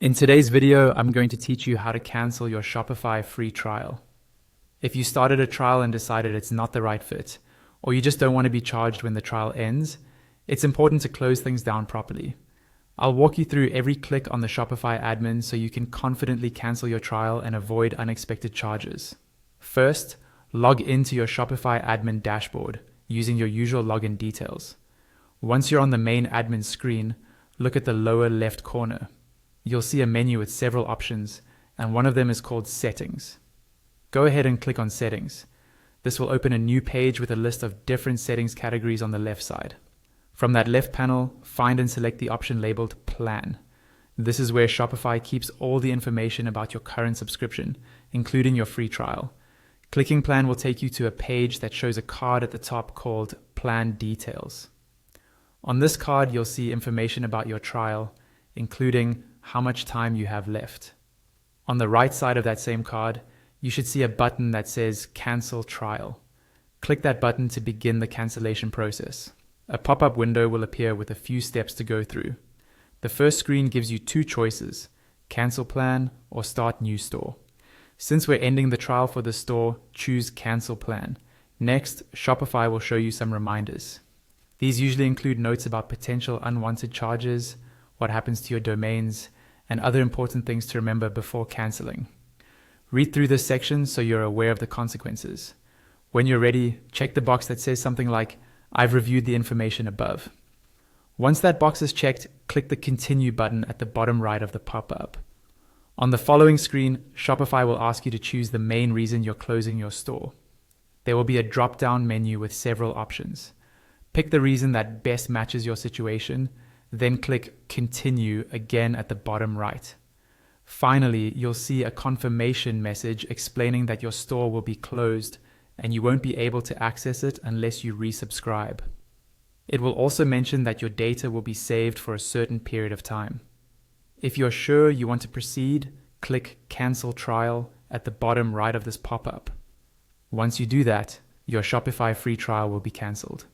In today's video, I'm going to teach you how to cancel your Shopify free trial. If you started a trial and decided it's not the right fit, or you just don't want to be charged when the trial ends, it's important to close things down properly. I'll walk you through every click on the Shopify admin so you can confidently cancel your trial and avoid unexpected charges. First, log into your Shopify admin dashboard using your usual login details. Once you're on the main admin screen, look at the lower left corner. You'll see a menu with several options, and one of them is called Settings. Go ahead and click on Settings. This will open a new page with a list of different settings categories on the left side. From that left panel, find and select the option labeled Plan. This is where Shopify keeps all the information about your current subscription, including your free trial. Clicking Plan will take you to a page that shows a card at the top called Plan Details. On this card, you'll see information about your trial, including how much time you have left. On the right side of that same card, you should see a button that says Cancel Trial. Click that button to begin the cancellation process. A pop-up window will appear with a few steps to go through. The first screen gives you two choices: Cancel Plan or Start New Store. Since we're ending the trial for the store, choose Cancel Plan. Next, Shopify will show you some reminders. These usually include notes about potential unwanted charges, what happens to your domains, and other important things to remember before canceling. Read through this section so you're aware of the consequences. When you're ready, check the box that says something like, "I've reviewed the information above." Once that box is checked, click the Continue button at the bottom right of the pop-up. On the following screen, Shopify will ask you to choose the main reason you're closing your store. There will be a drop-down menu with several options. Pick the reason that best matches your situation, then click Continue again at the bottom right. Finally, you'll see a confirmation message explaining that your store will be closed and you won't be able to access it unless you resubscribe. It will also mention that your data will be saved for a certain period of time. If you're sure you want to proceed, click Cancel Trial at the bottom right of this pop-up. Once you do that, your Shopify free trial will be cancelled.